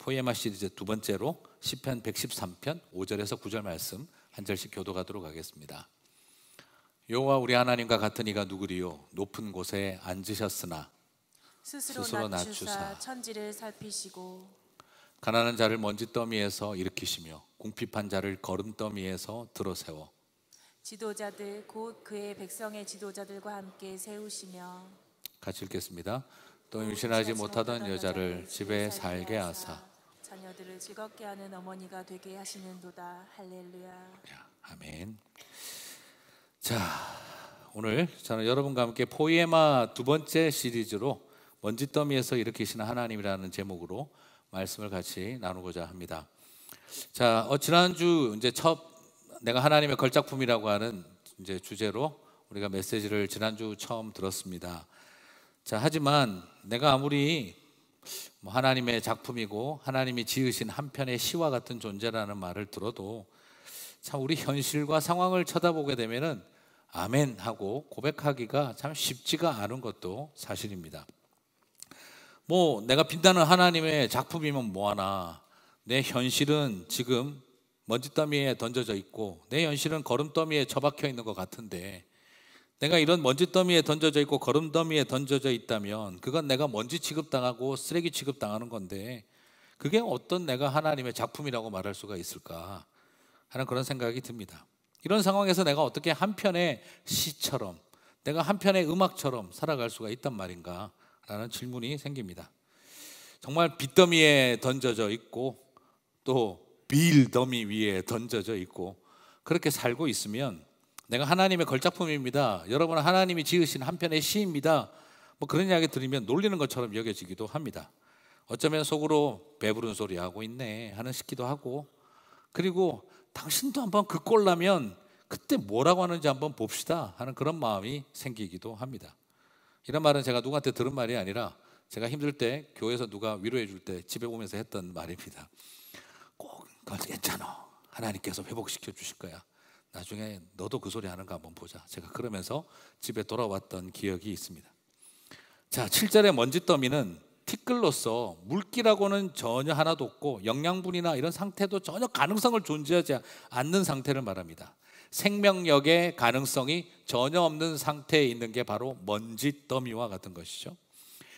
포에마 시리즈 두 번째로 시편 113편 5절에서 9절 말씀 한 절씩 교독하도록 하겠습니다. 여호와 우리 하나님과 같은 이가 누구리요? 높은 곳에 앉으셨으나 스스로 낮추사 천지를 살피시고 가난한 자를 먼지더미에서 일으키시며 궁핍한 자를 거름더미에서 들어세워 지도자들 곧 그의 백성의 지도자들과 함께 세우시며 같이 읽겠습니다. 또 임신하지 못하던 여자를 집에 살게 하사 자녀들을 즐겁게 하는 어머니가 되게 하시는도다. 할렐루야. 아멘. 자, 오늘 저는 여러분과 함께 포에마 두 번째 시리즈로 먼지더미에서 일으키시는 하나님이라는 제목으로 말씀을 같이 나누고자 합니다. 자, 지난주 이제 내가 하나님의 걸작품이라고 하는 이제 주제로 우리가 메시지를 지난주 처음 들었습니다. 자, 하지만 내가 아무리 하나님의 작품이고 하나님이 지으신 한 편의 시와 같은 존재라는 말을 들어도 참 우리 현실과 상황을 쳐다보게 되면은 아멘 하고 고백하기가 참 쉽지가 않은 것도 사실입니다. 내가 빛나는 하나님의 작품이면 뭐하나, 내 현실은 지금 먼지더미에 던져져 있고 내 현실은 거름더미에 처박혀 있는 것 같은데, 내가 이런 먼지더미에 던져져 있고 거름더미에 던져져 있다면 그건 내가 먼지 취급당하고 쓰레기 취급당하는 건데, 그게 어떤 내가 하나님의 작품이라고 말할 수가 있을까 하는 그런 생각이 듭니다. 이런 상황에서 내가 어떻게 한 편의 시처럼, 내가 한 편의 음악처럼 살아갈 수가 있단 말인가 라는 질문이 생깁니다. 정말 빚더미에 던져져 있고 또 빌더미 위에 던져져 있고 그렇게 살고 있으면 내가 하나님의 걸작품입니다, 여러분은 하나님이 지으신 한 편의 시입니다, 그런 이야기 들으면 놀리는 것처럼 여겨지기도 합니다. 어쩌면 속으로 배부른 소리 하고 있네 하는 싶기도 하고, 그리고 당신도 한번 그 꼴 나면 그때 뭐라고 하는지 한번 봅시다 하는 그런 마음이 생기기도 합니다. 이런 말은 제가 누구한테 들은 말이 아니라 제가 힘들 때 교회에서 누가 위로해 줄 때 집에 오면서 했던 말입니다. 꼭 괜찮아, 하나님께서 회복시켜 주실 거야, 나중에 너도 그 소리 하는 거 한번 보자, 제가 그러면서 집에 돌아왔던 기억이 있습니다. 자, 7절의 먼지더미는 티끌로서 물기라고는 전혀 하나도 없고 영양분이나 이런 상태도 전혀 가능성을 존재하지 않는 상태를 말합니다. 생명력의 가능성이 전혀 없는 상태에 있는 게 바로 먼지더미와 같은 것이죠.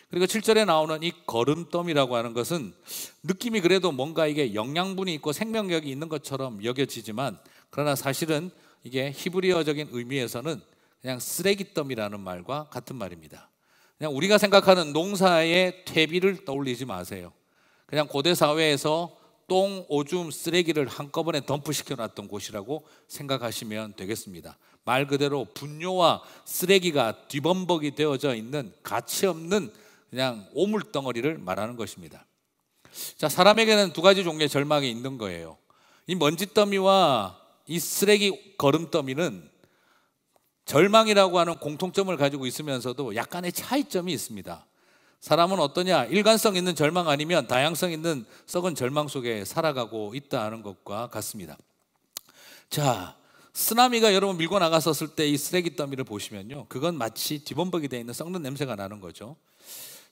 그리고 7절에 나오는 이 거름더미라고 하는 것은 느낌이 그래도 뭔가 이게 영양분이 있고 생명력이 있는 것처럼 여겨지지만, 그러나 사실은 이게 히브리어적인 의미에서는 그냥 쓰레기더미라는 말과 같은 말입니다. 그냥 우리가 생각하는 농사의 퇴비를 떠올리지 마세요. 그냥 고대 사회에서 똥, 오줌, 쓰레기를 한꺼번에 덤프시켜 놨던 곳이라고 생각하시면 되겠습니다. 말 그대로 분뇨와 쓰레기가 뒤범벅이 되어져 있는 가치 없는 그냥 오물덩어리를 말하는 것입니다. 자, 사람에게는 두 가지 종류의 절망이 있는 거예요. 이 먼지더미와 이 쓰레기 거름더미는 절망이라고 하는 공통점을 가지고 있으면서도 약간의 차이점이 있습니다. 사람은 어떠냐? 일관성 있는 절망 아니면 다양성 있는 썩은 절망 속에 살아가고 있다는 것과 같습니다. 자, 쓰나미가 여러분 밀고 나갔었을 때 이 쓰레기 더미를 보시면요, 그건 마치 뒤범벅이 되어 있는 썩는 냄새가 나는 거죠.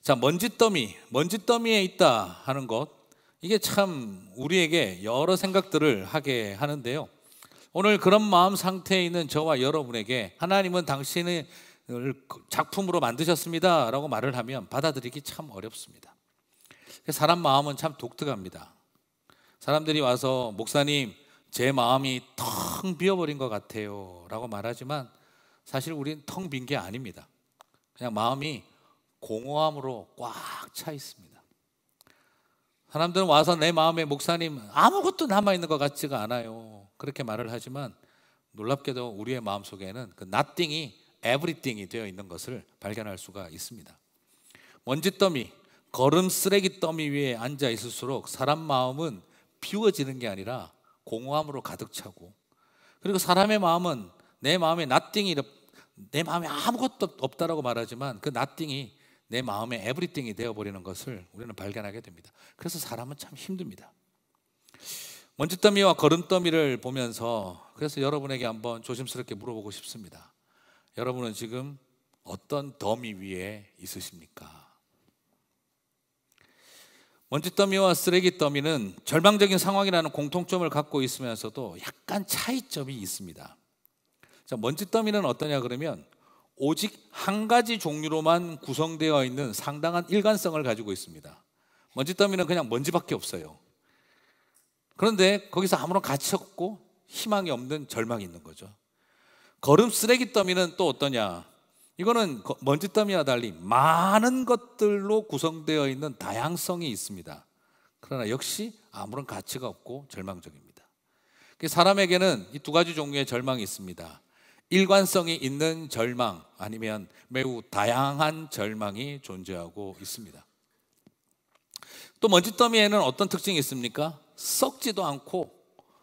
자, 먼지더미에 있다 하는 것, 이게 참 우리에게 여러 생각들을 하게 하는데요. 오늘 그런 마음 상태에 있는 저와 여러분에게 하나님은 당신의 작품으로 만드셨습니다 라고 말을 하면 받아들이기 참 어렵습니다. 사람 마음은 참 독특합니다. 사람들이 와서 목사님, 제 마음이 텅 비어버린 것 같아요 라고 말하지만 사실 우리는 텅 빈 게 아닙니다. 그냥 마음이 공허함으로 꽉 차 있습니다. 사람들은 와서 내 마음에 목사님 아무것도 남아있는 것 같지가 않아요 그렇게 말을 하지만, 놀랍게도 우리의 마음속에는 그 nothing이 everything이 되어 있는 것을 발견할 수가 있습니다. 먼지더미, 거름 쓰레기 더미 위에 앉아 있을수록 사람 마음은 비워지는 게 아니라 공허함으로 가득 차고, 그리고 사람의 마음은 내 마음에 nothing이, 내 마음에 아무것도 없다라고 말하지만 그 nothing이 내 마음에 everything이 되어버리는 것을 우리는 발견하게 됩니다. 그래서 사람은 참 힘듭니다. 먼지더미와 거름더미를 보면서 그래서 여러분에게 한번 조심스럽게 물어보고 싶습니다. 여러분은 지금 어떤 더미 위에 있으십니까? 먼지더미와 쓰레기 더미는 절망적인 상황이라는 공통점을 갖고 있으면서도 약간 차이점이 있습니다. 자, 먼지더미는 어떠냐 그러면 오직 한 가지 종류로만 구성되어 있는 상당한 일관성을 가지고 있습니다. 먼지더미는 그냥 먼지밖에 없어요. 그런데 거기서 아무런 가치 없고 희망이 없는 절망이 있는 거죠. 거름 쓰레기 더미는 또 어떠냐? 이거는 먼지더미와 달리 많은 것들로 구성되어 있는 다양성이 있습니다. 그러나 역시 아무런 가치가 없고 절망적입니다. 사람에게는 이 두 가지 종류의 절망이 있습니다. 일관성이 있는 절망, 아니면 매우 다양한 절망이 존재하고 있습니다. 또 먼지더미에는 어떤 특징이 있습니까? 썩지도 않고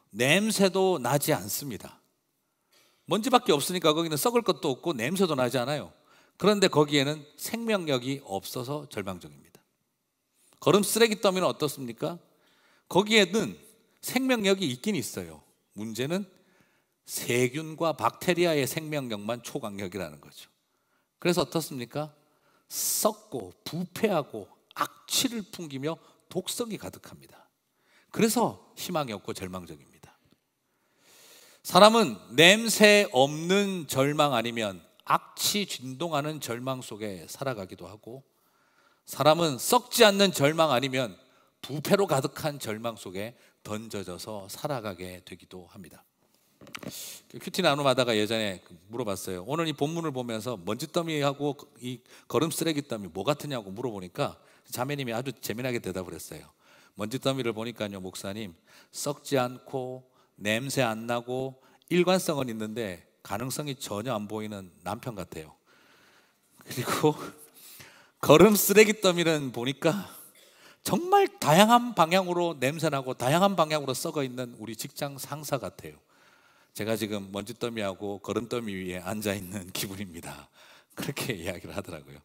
냄새도 나지 않습니다. 먼지밖에 없으니까 거기는 썩을 것도 없고 냄새도 나지 않아요. 그런데 거기에는 생명력이 없어서 절망적입니다. 거름 쓰레기 더미는 어떻습니까? 거기에는 생명력이 있긴 있어요. 문제는 세균과 박테리아의 생명력만 초강력이라는 거죠. 그래서 어떻습니까? 썩고 부패하고 악취를 풍기며 독성이 가득합니다. 그래서 희망이 없고 절망적입니다. 사람은 냄새 없는 절망 아니면 악취 진동하는 절망 속에 살아가기도 하고, 사람은 썩지 않는 절망 아니면 부패로 가득한 절망 속에 던져져서 살아가게 되기도 합니다. 큐티 나눔하다가 예전에 물어봤어요. 오늘 이 본문을 보면서 먼지더미하고 이 거름 쓰레기 더미 뭐 같으냐고 물어보니까 자매님이 아주 재미나게 대답을 했어요. 먼지더미를 보니까요, 목사님, 썩지 않고 냄새 안 나고 일관성은 있는데 가능성이 전혀 안 보이는 남편 같아요. 그리고 거름 쓰레기 더미는 보니까 정말 다양한 방향으로 냄새나고 다양한 방향으로 썩어 있는 우리 직장 상사 같아요. 제가 지금 먼지더미하고 거름더미 위에 앉아있는 기분입니다. 그렇게 이야기를 하더라고요.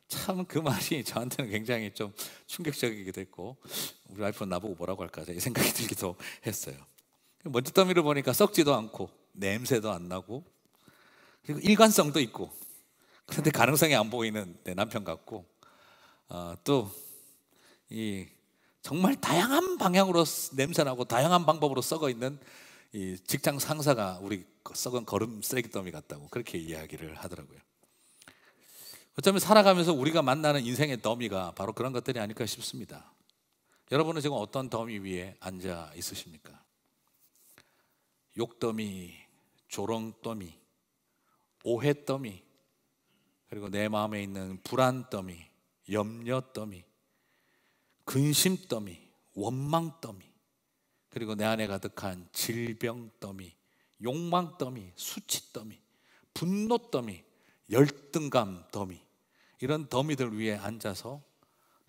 참 그 말이 저한테는 굉장히 좀 충격적이기도 했고, 우리 와이프는 나보고 뭐라고 할까 이 생각이 들기도 했어요. 먼지더미를 보니까 썩지도 않고 냄새도 안 나고 그리고 일관성도 있고, 그런데 가능성이 안 보이는 내 남편 같고, 또 이 정말 다양한 방향으로 냄새나고 다양한 방법으로 썩어 있는 이 직장 상사가 우리 썩은 거름 쓰레기 더미 같다고 그렇게 이야기를 하더라고요. 어쩌면 살아가면서 우리가 만나는 인생의 더미가 바로 그런 것들이 아닐까 싶습니다. 여러분은 지금 어떤 더미 위에 앉아 있으십니까? 욕더미, 조롱더미, 오해더미, 그리고 내 마음에 있는 불안더미, 염려더미, 근심더미, 원망더미, 그리고 내 안에 가득한 질병더미, 욕망더미, 수치더미, 분노더미, 열등감 더미, 이런 더미들 위에 앉아서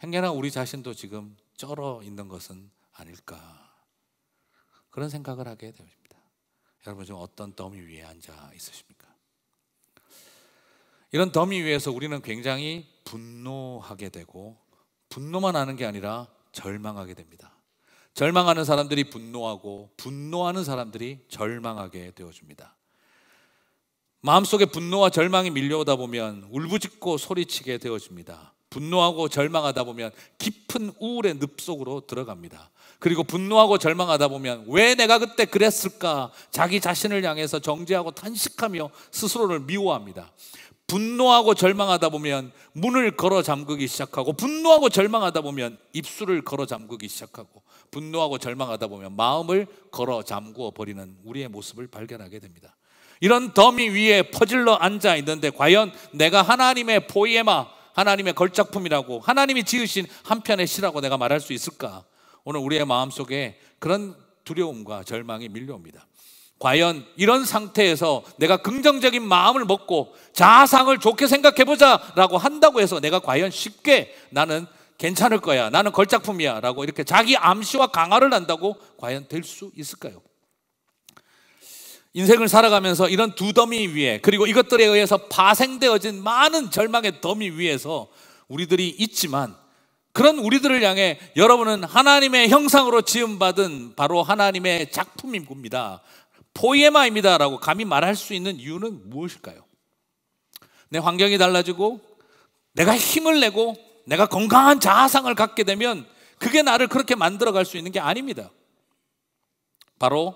행여나 우리 자신도 지금 쩔어 있는 것은 아닐까, 그런 생각을 하게 됩니다. 여러분 지금 어떤 더미 위에 앉아 있으십니까? 이런 더미 위에서 우리는 굉장히 분노하게 되고, 분노만 하는 게 아니라 절망하게 됩니다. 절망하는 사람들이 분노하고, 분노하는 사람들이 절망하게 되어줍니다. 마음속에 분노와 절망이 밀려오다 보면 울부짖고 소리치게 되어집니다. 분노하고 절망하다 보면 깊은 우울의 늪 속으로 들어갑니다. 그리고 분노하고 절망하다 보면 왜 내가 그때 그랬을까, 자기 자신을 향해서 정죄하고 탄식하며 스스로를 미워합니다. 분노하고 절망하다 보면 문을 걸어 잠그기 시작하고, 분노하고 절망하다 보면 입술을 걸어 잠그기 시작하고, 분노하고 절망하다 보면 마음을 걸어 잠그어 버리는 우리의 모습을 발견하게 됩니다. 이런 더미 위에 퍼질러 앉아 있는데 과연 내가 하나님의 포이에마, 하나님의 걸작품이라고, 하나님이 지으신 한 편의 시라고 내가 말할 수 있을까? 오늘 우리의 마음속에 그런 두려움과 절망이 밀려옵니다. 과연 이런 상태에서 내가 긍정적인 마음을 먹고 자아상을 좋게 생각해보자 라고 한다고 해서 내가 과연 쉽게 나는 괜찮을 거야, 나는 걸작품이야 라고 이렇게 자기 암시와 강화를 한다고 과연 될 수 있을까요? 인생을 살아가면서 이런 두 더미 위에, 그리고 이것들에 의해서 파생되어진 많은 절망의 더미 위에서 우리들이 있지만, 그런 우리들을 향해 여러분은 하나님의 형상으로 지음받은 바로 하나님의 작품입니다, 포이에마입니다 라고 감히 말할 수 있는 이유는 무엇일까요? 내 환경이 달라지고 내가 힘을 내고 내가 건강한 자아상을 갖게 되면 그게 나를 그렇게 만들어갈 수 있는 게 아닙니다. 바로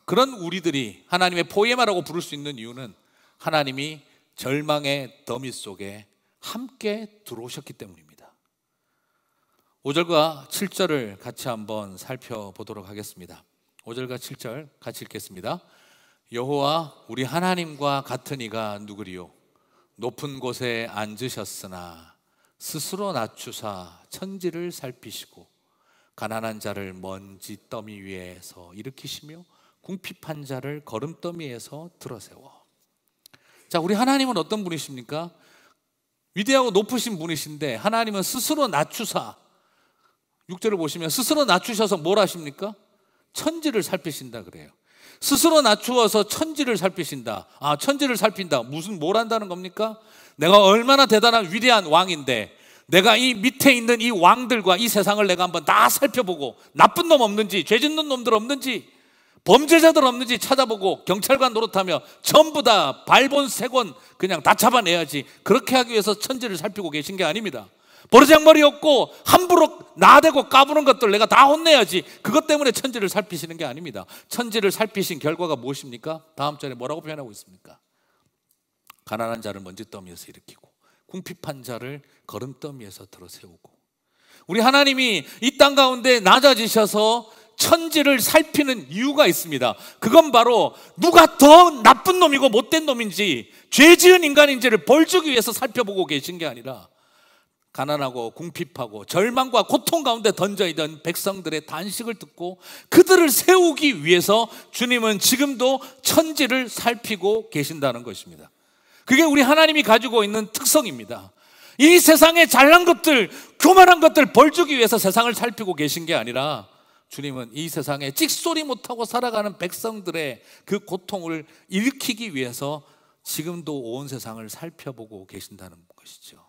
그런 우리들이 하나님의 포에마라고 부를 수 있는 이유는 하나님이 절망의 더미 속에 함께 들어오셨기 때문입니다. 5절과 7절을 같이 한번 살펴보도록 하겠습니다. 5절과 7절 같이 읽겠습니다. 여호와 우리 하나님과 같은 이가 누구리요? 높은 곳에 앉으셨으나 스스로 낮추사 천지를 살피시고 가난한 자를 먼지 더미 위에서 일으키시며 궁핍한 자를 거름더미에서 들어세워. 자, 우리 하나님은 어떤 분이십니까? 위대하고 높으신 분이신데 하나님은 스스로 낮추사, 6절을 보시면 스스로 낮추셔서 뭘 하십니까? 천지를 살피신다 그래요. 스스로 낮추어서 천지를 살피신다. 아, 천지를 살핀다. 뭘 한다는 겁니까? 내가 얼마나 대단한 위대한 왕인데 내가 이 밑에 있는 이 왕들과 이 세상을 내가 한번 다 살펴보고 나쁜 놈 없는지, 죄 짓는 놈들 없는지, 범죄자들 없는지 찾아보고 경찰관 노릇하며 전부 다 발본 세권 그냥 다 잡아내야지. 그렇게 하기 위해서 천지를 살피고 계신 게 아닙니다. 버르장머리 없고 함부로 나대고 까부는 것들 내가 다 혼내야지. 그것 때문에 천지를 살피시는 게 아닙니다. 천지를 살피신 결과가 무엇입니까? 다음 절에 뭐라고 표현하고 있습니까? 가난한 자를 먼지더미에서 일으키고 궁핍한 자를 거름더미에서 들어세우고. 우리 하나님이 이 땅 가운데 낮아지셔서 천지를 살피는 이유가 있습니다. 그건 바로 누가 더 나쁜 놈이고 못된 놈인지, 죄 지은 인간인지를 벌주기 위해서 살펴보고 계신 게 아니라 가난하고 궁핍하고 절망과 고통 가운데 던져있던 백성들의 단식을 듣고 그들을 세우기 위해서 주님은 지금도 천지를 살피고 계신다는 것입니다. 그게 우리 하나님이 가지고 있는 특성입니다. 이 세상에 잘난 것들, 교만한 것들 벌주기 위해서 세상을 살피고 계신 게 아니라 주님은 이 세상에 찍소리 못하고 살아가는 백성들의 그 고통을 일으키기 위해서 지금도 온 세상을 살펴보고 계신다는 것이죠.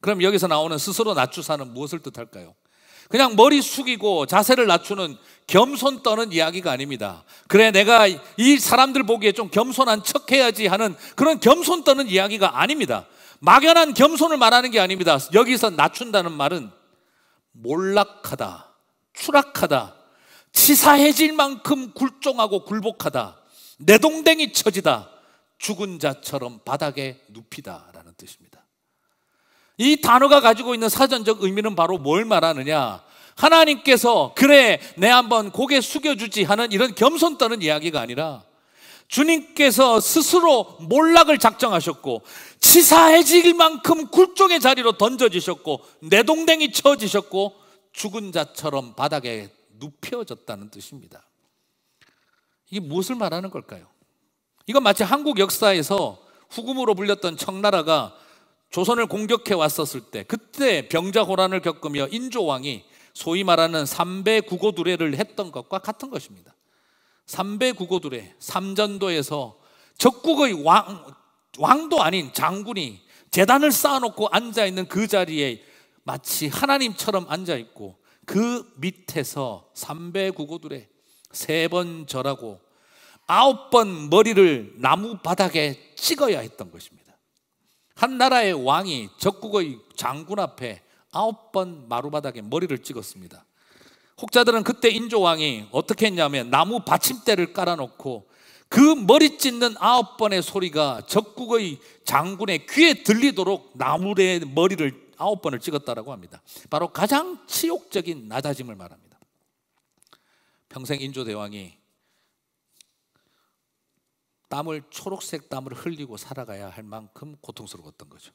그럼 여기서 나오는 스스로 낮추사는 무엇을 뜻할까요? 그냥 머리 숙이고 자세를 낮추는 겸손 떠는 이야기가 아닙니다. 그래, 내가 이 사람들 보기에 좀 겸손한 척 해야지 하는 그런 겸손 떠는 이야기가 아닙니다. 막연한 겸손을 말하는 게 아닙니다. 여기서 낮춘다는 말은 몰락하다, 추락하다, 치사해질 만큼 굴종하고 굴복하다, 내동댕이 처지다, 죽은 자처럼 바닥에 눕히다라는 뜻입니다. 이 단어가 가지고 있는 사전적 의미는 바로 뭘 말하느냐? 하나님께서 그래 내 한번 고개 숙여주지 하는 이런 겸손 떠는 이야기가 아니라 주님께서 스스로 몰락을 작정하셨고 치사해질 만큼 굴종의 자리로 던져지셨고 내동댕이 쳐지셨고 죽은 자처럼 바닥에 눕혀졌다는 뜻입니다. 이게 무엇을 말하는 걸까요? 이건 마치 한국 역사에서 후금으로 불렸던 청나라가 조선을 공격해 왔었을 때 그때 병자호란을 겪으며 인조왕이 소위 말하는 삼배구고두례를 했던 것과 같은 것입니다. 삼배구고두례, 삼전도에서 적국의 왕도 아닌 장군이 제단을 쌓아놓고 앉아있는 그 자리에 마치 하나님처럼 앉아있고 그 밑에서 삼배구고두례 3번 절하고 9번 머리를 나무 바닥에 찍어야 했던 것입니다. 한 나라의 왕이 적국의 장군 앞에 9번 마루바닥에 머리를 찍었습니다. 혹자들은 그때 인조왕이 어떻게 했냐면 나무 받침대를 깔아놓고 그 머리 찢는 9번의 소리가 적국의 장군의 귀에 들리도록 나무에 머리를 9번을 찍었다라고 합니다. 바로 가장 치욕적인 낮아짐을 말합니다. 평생 인조대왕이 초록색 땀을 흘리고 살아가야 할 만큼 고통스러웠던 거죠.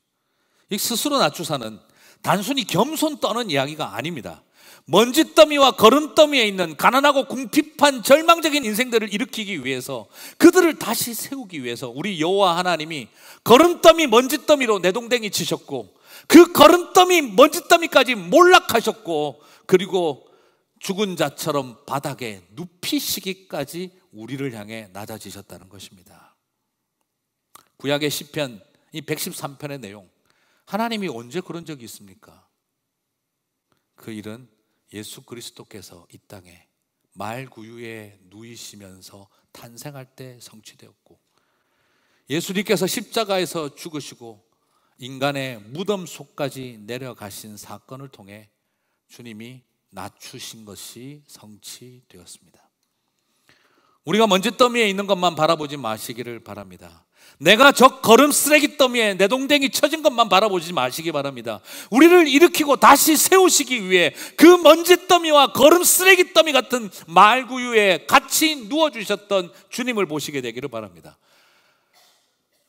이 스스로 낮추사는 단순히 겸손 떠는 이야기가 아닙니다. 먼지더미와 거름더미에 있는 가난하고 궁핍한 절망적인 인생들을 일으키기 위해서 그들을 다시 세우기 위해서 우리 여호와 하나님이 거름더미 먼지더미로 내동댕이 치셨고 그 거름더미 먼지더미까지 몰락하셨고 그리고 죽은 자처럼 바닥에 눕히시기까지 우리를 향해 낮아지셨다는 것입니다. 구약의 시편 이 113편의 내용, 하나님이 언제 그런 적이 있습니까? 그 일은 예수 그리스도께서 이 땅에 말구유에 누이시면서 탄생할 때 성취되었고 예수님께서 십자가에서 죽으시고 인간의 무덤 속까지 내려가신 사건을 통해 주님이 낮추신 것이 성취되었습니다. 우리가 먼지더미에 있는 것만 바라보지 마시기를 바랍니다. 내가 저 거름 쓰레기 더미에 내 동댕이 쳐진 것만 바라보지 마시기 바랍니다. 우리를 일으키고 다시 세우시기 위해 그 먼지 더미와 거름 쓰레기 더미 같은 말구유에 같이 누워주셨던 주님을 보시게 되기를 바랍니다.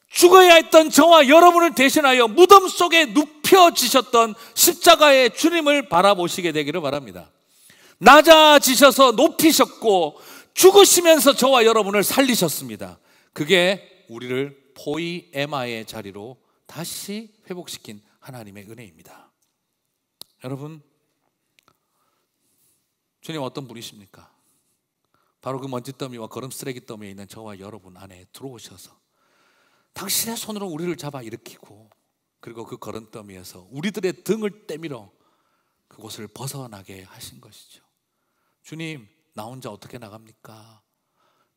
죽어야 했던 저와 여러분을 대신하여 무덤 속에 눕혀지셨던 십자가의 주님을 바라보시게 되기를 바랍니다. 낮아지셔서 높이셨고 죽으시면서 저와 여러분을 살리셨습니다. 그게 우리를 포이에마의 자리로 다시 회복시킨 하나님의 은혜입니다. 여러분, 주님 어떤 분이십니까? 바로 그 먼지더미와 거름 쓰레기 더미에 있는 저와 여러분 안에 들어오셔서 당신의 손으로 우리를 잡아 일으키고, 그리고 그 거름 더미에서 우리들의 등을 때밀어 그곳을 벗어나게 하신 것이죠. 주님, 나 혼자 어떻게 나갑니까?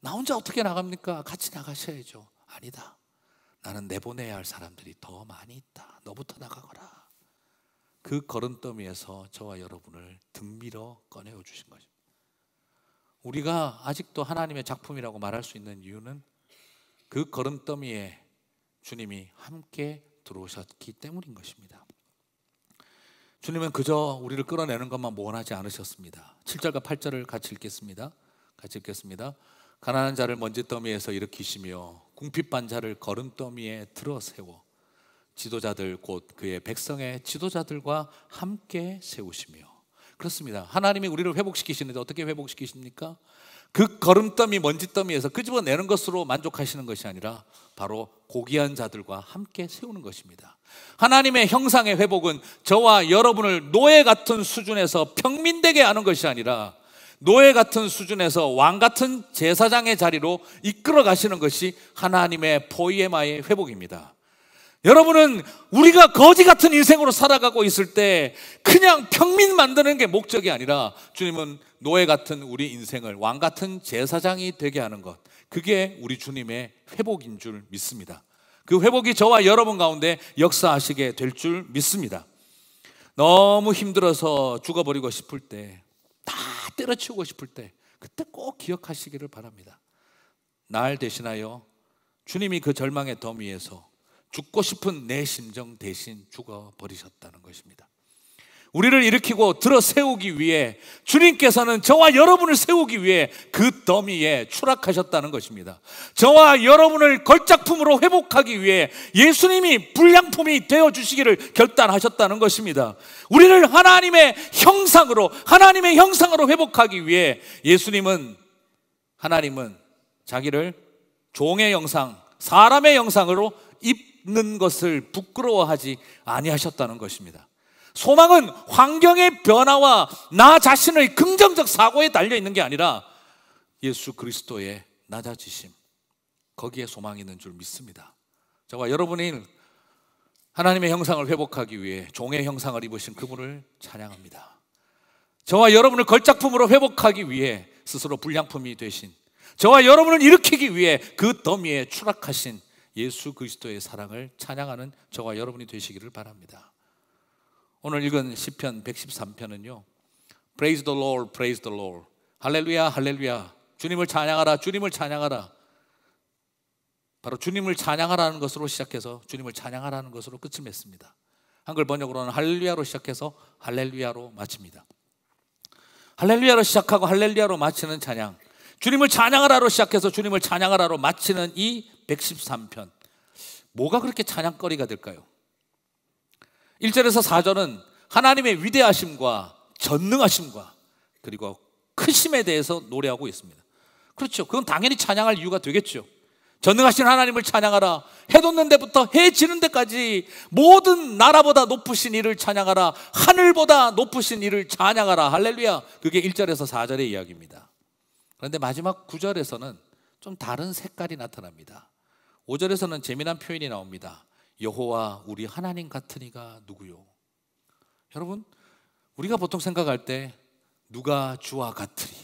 나 혼자 어떻게 나갑니까? 같이 나가셔야죠. 아니다. 나는 내보내야 할 사람들이 더 많이 있다. 너부터 나가거라. 그 거름더미에서 저와 여러분을 등밀어 꺼내어 주신 거죠. 우리가 아직도 하나님의 작품이라고 말할 수 있는 이유는 그 거름더미에 주님이 함께 들어오셨기 때문인 것입니다. 주님은 그저 우리를 끌어내는 것만 원하지 않으셨습니다. 7절과 8절을 같이 읽겠습니다. 가난한 자를 먼지더미에서 일으키시며 궁핍한 자를 거름더미에 들어 세워 지도자들 곧 그의 백성의 지도자들과 함께 세우시며. 그렇습니다. 하나님이 우리를 회복시키시는데 어떻게 회복시키십니까? 그 거름더미 먼지더미에서 끄집어내는 것으로 만족하시는 것이 아니라 바로 고귀한 자들과 함께 세우는 것입니다. 하나님의 형상의 회복은 저와 여러분을 노예 같은 수준에서 평민되게 하는 것이 아니라 노예 같은 수준에서 왕 같은 제사장의 자리로 이끌어 가시는 것이 하나님의 포이에마의 회복입니다. 여러분은 우리가 거지 같은 인생으로 살아가고 있을 때 그냥 평민 만드는 게 목적이 아니라 주님은 노예 같은 우리 인생을 왕 같은 제사장이 되게 하는 것, 그게 우리 주님의 회복인 줄 믿습니다. 그 회복이 저와 여러분 가운데 역사하시게 될 줄 믿습니다. 너무 힘들어서 죽어버리고 싶을 때, 다 때려치우고 싶을 때, 그때 꼭 기억하시기를 바랍니다. 날 대신하여 주님이 그 절망의 더미에서 죽고 싶은 내 심정 대신 죽어버리셨다는 것입니다. 우리를 일으키고 들어 세우기 위해 주님께서는 저와 여러분을 세우기 위해 그 더미에 추락하셨다는 것입니다. 저와 여러분을 걸작품으로 회복하기 위해 예수님이 불량품이 되어주시기를 결단하셨다는 것입니다. 우리를 하나님의 형상으로 회복하기 위해 하나님은 자기를 종의 형상, 사람의 형상으로 입는 것을 부끄러워하지 아니하셨다는 것입니다. 소망은 환경의 변화와 나 자신의 긍정적 사고에 달려있는 게 아니라 예수 그리스도의 낮아지심, 거기에 소망이 있는 줄 믿습니다. 저와 여러분이 하나님의 형상을 회복하기 위해 종의 형상을 입으신 그분을 찬양합니다. 저와 여러분을 걸작품으로 회복하기 위해 스스로 불량품이 되신, 저와 여러분을 일으키기 위해 그 더미에 추락하신 예수 그리스도의 사랑을 찬양하는 저와 여러분이 되시기를 바랍니다. 오늘 읽은 시편 113편은요, Praise the Lord, Praise the Lord, 할렐루야, 할렐루야, 주님을 찬양하라, 주님을 찬양하라. 바로 주님을 찬양하라는 것으로 시작해서 주님을 찬양하라는 것으로 끝을 맺습니다. 한글 번역으로는 할렐루야로 시작해서 할렐루야로 마칩니다. 할렐루야로 시작하고 할렐루야로 마치는 찬양, 주님을 찬양하라로 시작해서 주님을 찬양하라로 마치는 이 113편, 뭐가 그렇게 찬양거리가 될까요? 1절에서 4절은 하나님의 위대하심과 전능하심과 그리고 크심에 대해서 노래하고 있습니다. 그렇죠. 그건 당연히 찬양할 이유가 되겠죠. 전능하신 하나님을 찬양하라. 해 돋는 데부터 해 지는 데까지 모든 나라보다 높으신 이를 찬양하라. 하늘보다 높으신 이를 찬양하라. 할렐루야. 그게 1절에서 4절의 이야기입니다. 그런데 마지막 9절에서는 좀 다른 색깔이 나타납니다. 5절에서는 재미난 표현이 나옵니다. 여호와 우리 하나님 같은 이가 누구요? 여러분, 우리가 보통 생각할 때 누가 주와 같으리,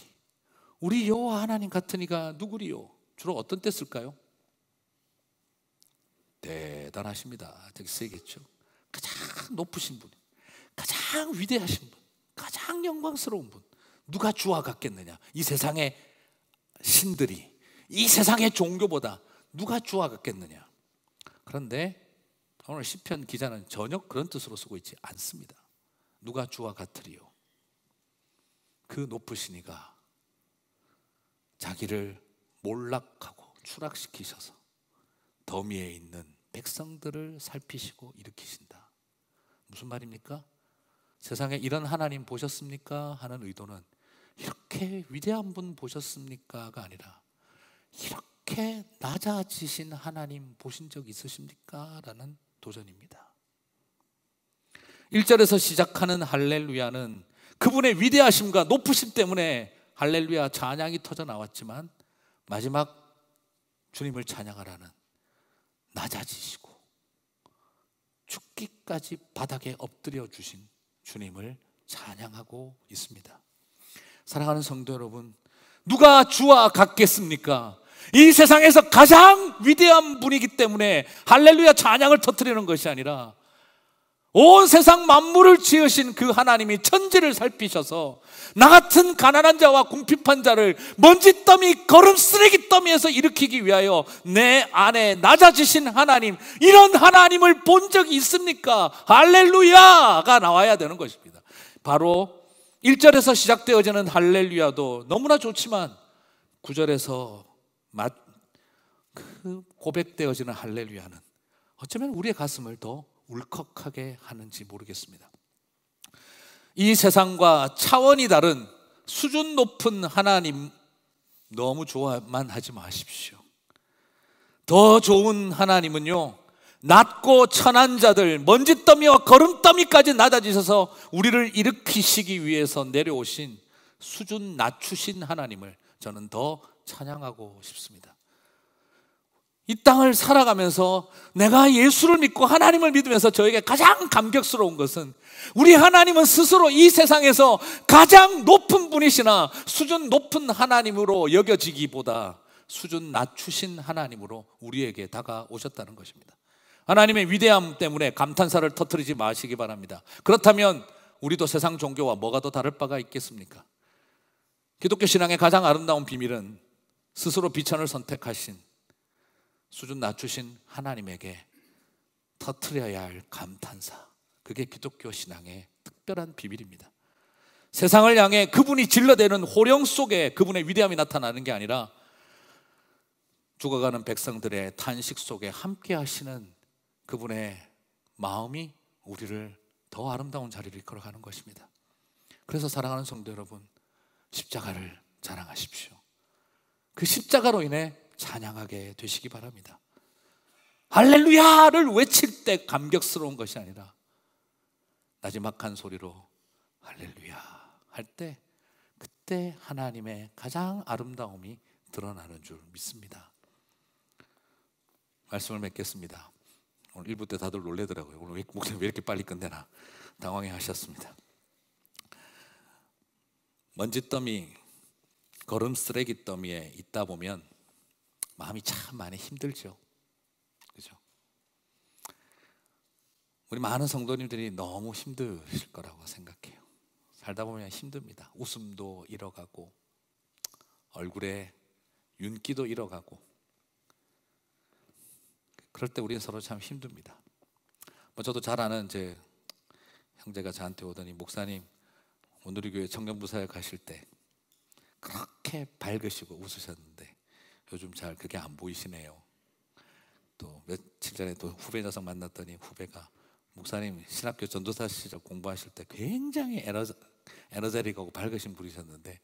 우리 여호와 하나님 같은 이가 누구리요? 주로 어떤 때 쓸까요? 대단하십니다. 되게 세겠죠. 가장 높으신 분, 가장 위대하신 분, 가장 영광스러운 분, 누가 주와 같겠느냐? 이 세상의 신들이, 이 세상의 종교보다 누가 주와 같겠느냐? 그런데 오늘 시편 기자는 전혀 그런 뜻으로 쓰고 있지 않습니다. 누가 주와 같으리요? 그 높으신 이가 자기를 몰락하고 추락시키셔서 더미에 있는 백성들을 살피시고 일으키신다. 무슨 말입니까? 세상에 이런 하나님 보셨습니까? 하는 의도는 이렇게 위대한 분 보셨습니까가 아니라 이렇게 낮아지신 하나님 보신 적 있으십니까? 라는 도전입니다. 1절에서 시작하는 할렐루야는 그분의 위대하심과 높으심 때문에 할렐루야 찬양이 터져 나왔지만, 마지막 주님을 찬양하라는 낮아지시고 죽기까지 바닥에 엎드려 주신 주님을 찬양하고 있습니다. 사랑하는 성도 여러분, 누가 주와 같겠습니까? 이 세상에서 가장 위대한 분이기 때문에 할렐루야 찬양을 터뜨리는 것이 아니라 온 세상 만물을 지으신 그 하나님이 천지를 살피셔서 나 같은 가난한 자와 궁핍한 자를 먼지더미, 거름 쓰레기 더미에서 일으키기 위하여 내 안에 낮아지신 하나님, 이런 하나님을 본 적이 있습니까? 할렐루야가 나와야 되는 것입니다. 바로 1절에서 시작되어지는 할렐루야도 너무나 좋지만 9절에서 그 고백되어지는 할렐루야는 어쩌면 우리의 가슴을 더 울컥하게 하는지 모르겠습니다. 이 세상과 차원이 다른 수준 높은 하나님 너무 좋아만 하지 마십시오. 더 좋은 하나님은요, 낮고 천한 자들, 먼지더미와 거름더미까지 낮아지셔서 우리를 일으키시기 위해서 내려오신 수준 낮추신 하나님을 저는 더 찬양하고 싶습니다. 이 땅을 살아가면서 내가 예수를 믿고 하나님을 믿으면서 저에게 가장 감격스러운 것은 우리 하나님은 스스로 이 세상에서 가장 높은 분이시나 수준 높은 하나님으로 여겨지기보다 수준 낮추신 하나님으로 우리에게 다가오셨다는 것입니다. 하나님의 위대함 때문에 감탄사를 터뜨리지 마시기 바랍니다. 그렇다면 우리도 세상 종교와 뭐가 더 다를 바가 있겠습니까? 기독교 신앙의 가장 아름다운 비밀은 스스로 비천을 선택하신 수준 낮추신 하나님에게 터뜨려야 할 감탄사, 그게 기독교 신앙의 특별한 비밀입니다. 세상을 향해 그분이 질러대는 호령 속에 그분의 위대함이 나타나는 게 아니라 죽어가는 백성들의 탄식 속에 함께 하시는 그분의 마음이 우리를 더 아름다운 자리를 이끌어가는 것입니다. 그래서 사랑하는 성도 여러분, 십자가를 자랑하십시오. 그 십자가로 인해 찬양하게 되시기 바랍니다. 할렐루야를 외칠 때 감격스러운 것이 아니라 나지막한 소리로 할렐루야 할 때, 그때 하나님의 가장 아름다움이 드러나는 줄 믿습니다. 말씀을 맺겠습니다. 오늘 1부 때 다들 놀래더라고요. 오늘 목사님 왜 이렇게 빨리 끝내나 당황해 하셨습니다. 먼지더미, 거름 쓰레기 더미에 있다 보면 마음이 참 많이 힘들죠. 그죠? 우리 많은 성도님들이 너무 힘드실 거라고 생각해요. 살다 보면 힘듭니다. 웃음도 잃어가고 얼굴에 윤기도 잃어가고, 그럴 때 우리는 서로 참 힘듭니다. 저도 잘 아는 제 형제가 저한테 오더니, 목사님 오늘의 교회 청년부사에 가실 때 그렇게 밝으시고 웃으셨는데 요즘 잘 그게 안 보이시네요. 또 며칠 전에 또 후배 녀석 만났더니 후배가, 목사님 신학교 전도사 시절 공부하실 때 굉장히 에너제틱하고 밝으신 분이셨는데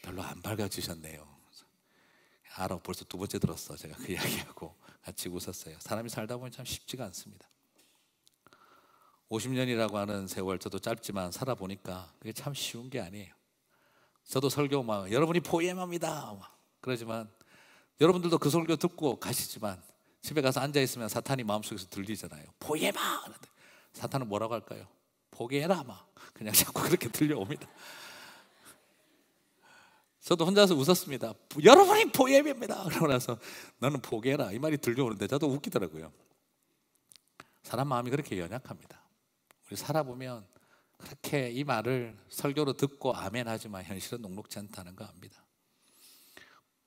별로 안 밝아지셨네요. 알아, 벌써 두 번째 들었어. 제가 그 이야기하고 같이 웃었어요. 사람이 살다 보면 참 쉽지가 않습니다. 50년이라고 하는 세월, 저도 짧지만 살아보니까 그게 참 쉬운 게 아니에요. 저도 설교 막 여러분이 포엠합니다 그러지만, 여러분들도 그 설교 듣고 가시지만 집에 가서 앉아있으면 사탄이 마음속에서 들리잖아요. 포엠아! 사탄은 뭐라고 할까요? 포기해라 막 그냥 자꾸 그렇게 들려옵니다. 저도 혼자서 웃었습니다. 여러분이 포엠입니다 그러고 나서 너는 포기해라 이 말이 들려오는데 저도 웃기더라고요. 사람 마음이 그렇게 연약합니다. 우리 살아보면 그렇게 이 말을 설교로 듣고 아멘 하지만 현실은 녹록지 않다는 거 압니다.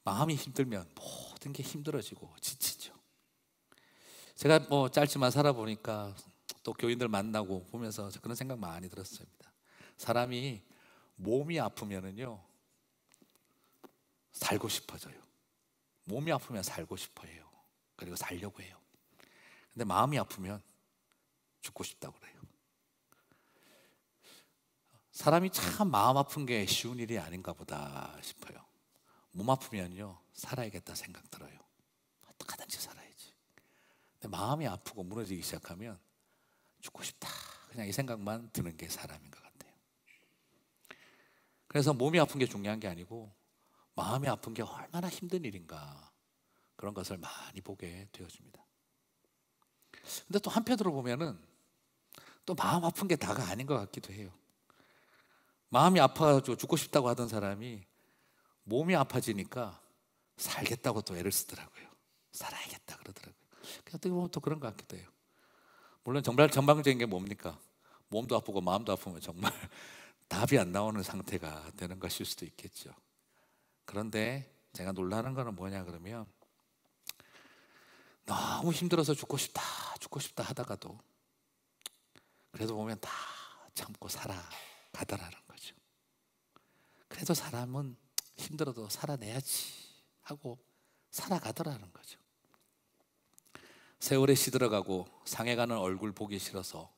마음이 힘들면 모든 게 힘들어지고 지치죠. 제가 짧지만 살아보니까 또 교인들 만나고 보면서 그런 생각 많이 들었습니다. 사람이 몸이 아프면은요 살고 싶어져요. 몸이 아프면 살고 싶어 해요. 그리고 살려고 해요. 근데 마음이 아프면 죽고 싶다고 그래요. 사람이 참 마음 아픈 게 쉬운 일이 아닌가 보다 싶어요. 몸 아프면요 살아야겠다 생각 들어요. 어떡하든지 살아야지. 근데 마음이 아프고 무너지기 시작하면 죽고 싶다 그냥 이 생각만 드는 게 사람인 것 같아요. 그래서 몸이 아픈 게 중요한 게 아니고 마음이 아픈 게 얼마나 힘든 일인가 그런 것을 많이 보게 되어집니다. 근데 또 한편으로 보면은 또 마음 아픈 게 다가 아닌 것 같기도 해요. 마음이 아파가지고 죽고 싶다고 하던 사람이 몸이 아파지니까 살겠다고 또 애를 쓰더라고요. 살아야겠다 그러더라고요. 어떻게 보면 또 그런 것 같기도 해요. 물론 정말 전방적인 게 뭡니까? 몸도 아프고 마음도 아프면 정말 답이 안 나오는 상태가 되는 것일 수도 있겠죠. 그런데 제가 놀라는 거는 뭐냐 그러면 너무 힘들어서 죽고 싶다 하다가도 그래도 보면 다 참고 살아가더라는 거죠. 그래도 사람은 힘들어도 살아내야지 하고 살아가더라는 거죠. 세월에 시들어가고 상해가는 얼굴 보기 싫어서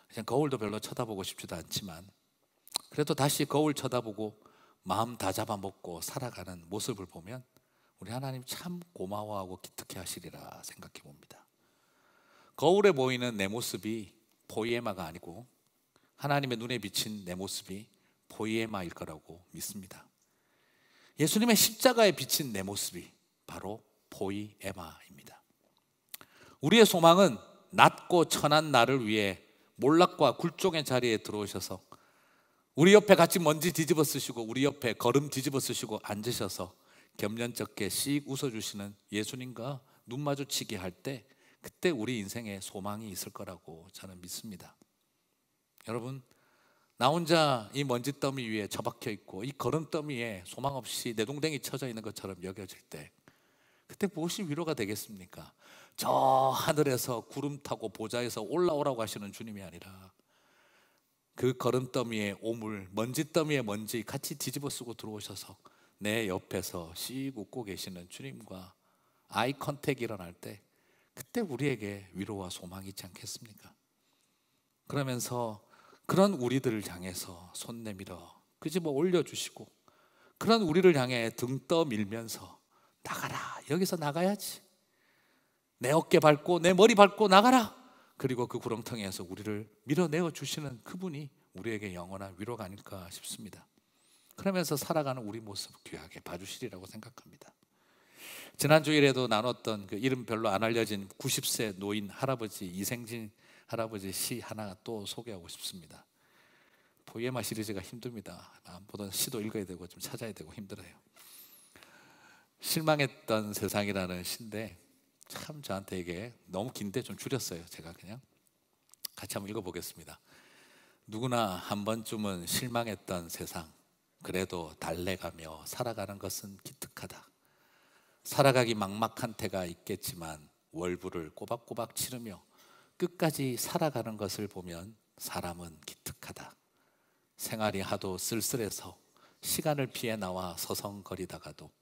그냥 거울도 별로 쳐다보고 싶지도 않지만 그래도 다시 거울 쳐다보고 마음 다 잡아먹고 살아가는 모습을 보면 우리 하나님 참 고마워하고 기특해 하시리라 생각해 봅니다. 거울에 보이는 내 모습이 포이에마가 아니고 하나님의 눈에 비친 내 모습이 포이에마일 거라고 믿습니다. 예수님의 십자가에 비친 내 모습이 바로 포이에마입니다. 우리의 소망은 낮고 천한 나를 위해 몰락과 굴종의 자리에 들어오셔서 우리 옆에 같이 먼지 뒤집어 쓰시고 우리 옆에 걸음 뒤집어 쓰시고 앉으셔서 겸연쩍게 씩 웃어주시는 예수님과 눈 마주치게 할 때 그때 우리 인생에 소망이 있을 거라고 저는 믿습니다. 여러분, 나 혼자 이 먼지더미 위에 처박혀 있고 이 걸음더미에 소망 없이 내동댕이 쳐져 있는 것처럼 여겨질 때 그때 무엇이 위로가 되겠습니까? 저 하늘에서 구름 타고 보좌에서 올라오라고 하시는 주님이 아니라 그 걸음더미에 오물, 먼지더미에 먼지 같이 뒤집어 쓰고 들어오셔서 내 옆에서 씩 웃고 계시는 주님과 아이 컨택이 일어날 때 그때 우리에게 위로와 소망이 있지 않겠습니까? 그러면서 그런 우리들을 향해서 손 내밀어 끄집어 올려주시고 그런 우리를 향해 등 떠밀면서 나가라, 여기서 나가야지, 내 어깨 밟고 내 머리 밟고 나가라, 그리고 그 구렁텅이에서 우리를 밀어내어 주시는 그분이 우리에게 영원한 위로가 아닐까 싶습니다. 그러면서 살아가는 우리 모습 귀하게 봐주시리라고 생각합니다. 지난 주일에도 나눴던 그 이름 별로 안 알려진 90세 노인 할아버지 이생진 할아버지 시 하나 또 소개하고 싶습니다. 포에마 시리즈가 힘듭니다. 보던 시도 읽어야 되고 좀 찾아야 되고 힘들어요. 실망했던 세상이라는 시인데 참 저한테 이게 너무 긴데 좀 줄였어요. 제가 그냥 같이 한번 읽어보겠습니다. 누구나 한 번쯤은 실망했던 세상, 그래도 달래가며 살아가는 것은 기특하다. 살아가기 막막한 때가 있겠지만 월부를 꼬박꼬박 치르며 끝까지 살아가는 것을 보면 사람은 기특하다. 생활이 하도 쓸쓸해서 시간을 피해 나와 서성거리다가도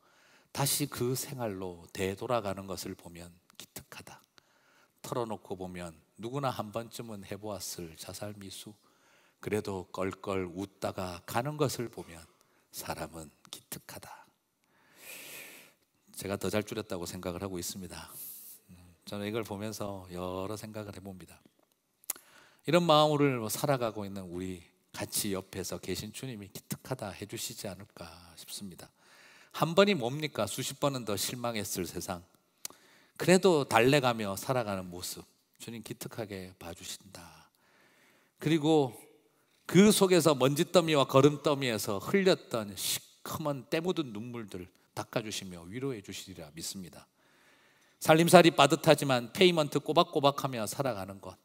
다시 그 생활로 되돌아가는 것을 보면 기특하다. 털어놓고 보면 누구나 한 번쯤은 해보았을 자살 미수, 그래도 껄껄 웃다가 가는 것을 보면 사람은 기특하다. 제가 더 잘 줄였다고 생각을 하고 있습니다. 저는 이걸 보면서 여러 생각을 해봅니다. 이런 마음으로 살아가고 있는 우리 같이 옆에서 계신 주님이 기특하다 해주시지 않을까 싶습니다. 한 번이 뭡니까? 수십 번은 더 실망했을 세상, 그래도 달래가며 살아가는 모습 주님 기특하게 봐주신다. 그리고 그 속에서 먼지더미와 걸음더미에서 흘렸던 시커먼 때 묻은 눈물들 닦아주시며 위로해 주시리라 믿습니다. 살림살이 빠듯하지만 페이먼트 꼬박꼬박하며 살아가는 것,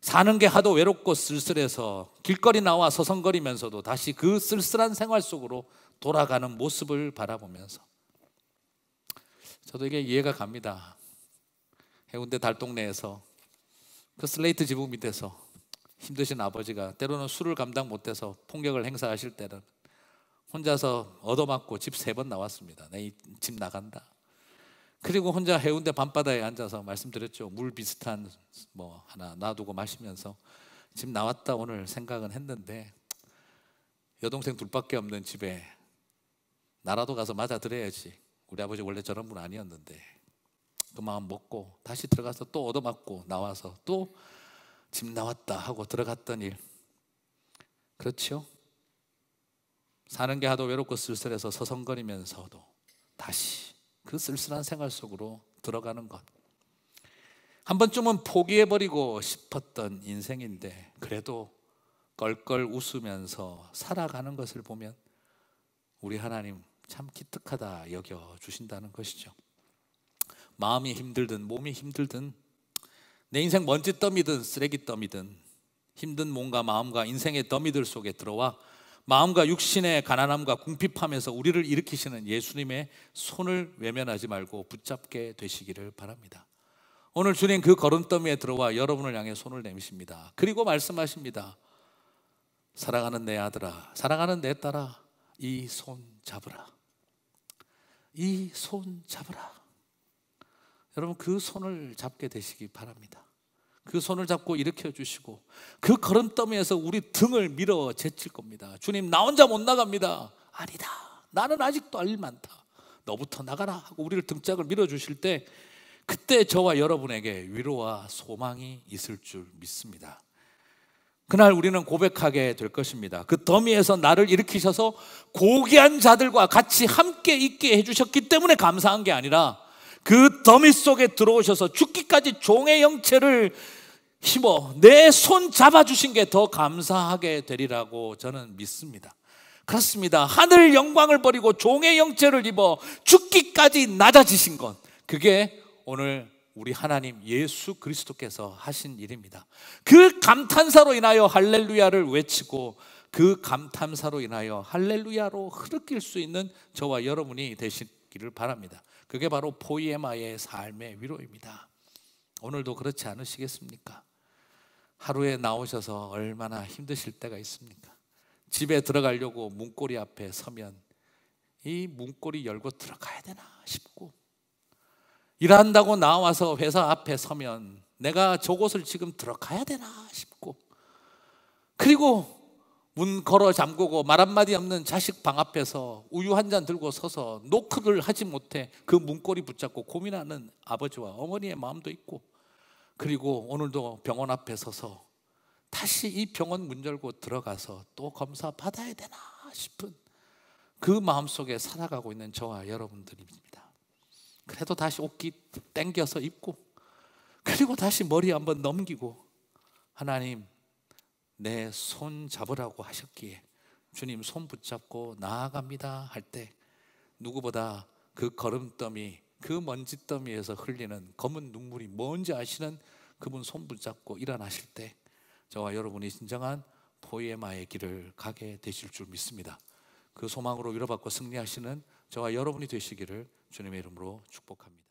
사는 게 하도 외롭고 쓸쓸해서 길거리 나와 서성거리면서도 다시 그 쓸쓸한 생활 속으로 돌아가는 모습을 바라보면서 저도 이게 이해가 갑니다. 해운대 달동네에서 그 슬레이트 지붕 밑에서 힘드신 아버지가 때로는 술을 감당 못해서 폭력을 행사하실 때는 혼자서 얻어맞고 집 3번 나왔습니다. 내 집 나간다. 그리고 혼자 해운대 밤바다에 앉아서 말씀드렸죠. 물 비슷한 뭐 하나 놔두고 마시면서 집 나왔다 오늘 생각은 했는데 여동생 둘밖에 없는 집에 나라도 가서 맞아들여야지. 우리 아버지 원래 저런 분 아니었는데 그 마음 먹고 다시 들어가서 또 얻어맞고 나와서 또 집 나왔다 하고 들어갔던 일. 그렇죠? 사는 게 하도 외롭고 쓸쓸해서 서성거리면서도 다시 그 쓸쓸한 생활 속으로 들어가는 것. 한 번쯤은 포기해버리고 싶었던 인생인데 그래도 껄껄 웃으면서 살아가는 것을 보면 우리 하나님 참 기특하다 여겨주신다는 것이죠. 마음이 힘들든 몸이 힘들든 내 인생 먼지 더미든 쓰레기 더미든 힘든 몸과 마음과 인생의 더미들 속에 들어와 마음과 육신의 가난함과 궁핍함에서 우리를 일으키시는 예수님의 손을 외면하지 말고 붙잡게 되시기를 바랍니다. 오늘 주님 그 걸음더미에 들어와 여러분을 향해 손을 내미십니다. 그리고 말씀하십니다. 사랑하는 내 아들아, 사랑하는 내 딸아, 이 손 잡으라. 이 손 잡으라. 여러분 그 손을 잡게 되시기 바랍니다. 그 손을 잡고 일으켜 주시고 그 걸음더미에서 우리 등을 밀어 제칠 겁니다. 주님 나 혼자 못 나갑니다. 아니다. 나는 아직도 할 일 많다. 너부터 나가라 하고 우리를 등짝을 밀어 주실 때 그때 저와 여러분에게 위로와 소망이 있을 줄 믿습니다. 그날 우리는 고백하게 될 것입니다. 그 더미에서 나를 일으키셔서 고귀한 자들과 같이 함께 있게 해주셨기 때문에 감사한 게 아니라 그 더미 속에 들어오셔서 죽기까지 종의 형체를 힘어 내 손 잡아주신 게 더 감사하게 되리라고 저는 믿습니다. 그렇습니다. 하늘 영광을 버리고 종의 형체를 입어 죽기까지 낮아지신 것, 그게 오늘 우리 하나님 예수 그리스도께서 하신 일입니다. 그 감탄사로 인하여 할렐루야를 외치고 그 감탄사로 인하여 할렐루야로 흐르낄 수 있는 저와 여러분이 되시기를 바랍니다. 그게 바로 포이에마의 삶의 위로입니다. 오늘도 그렇지 않으시겠습니까? 하루에 나오셔서 얼마나 힘드실 때가 있습니까? 집에 들어가려고 문고리 앞에 서면 이 문고리 열고 들어가야 되나 싶고, 일한다고 나와서 회사 앞에 서면 내가 저곳을 지금 들어가야 되나 싶고, 그리고 문 걸어 잠그고 말 한마디 없는 자식 방 앞에서 우유 한 잔 들고 서서 노크를 하지 못해 그 문고리 붙잡고 고민하는 아버지와 어머니의 마음도 있고, 그리고 오늘도 병원 앞에 서서 다시 이 병원 문 열고 들어가서 또 검사 받아야 되나 싶은 그 마음속에 살아가고 있는 저와 여러분들입니다. 그래도 다시 옷깃 땡겨서 입고, 그리고 다시 머리 한번 넘기고, 하나님 내 손 잡으라고 하셨기에 주님 손 붙잡고 나아갑니다 할 때 누구보다 그 걸음더미, 그 먼지더미에서 흘리는 검은 눈물이 뭔지 아시는 그분 손 붙잡고 일어나실 때 저와 여러분이 진정한 포이에마의 길을 가게 되실 줄 믿습니다. 그 소망으로 위로받고 승리하시는 저와 여러분이 되시기를 주님의 이름으로 축복합니다.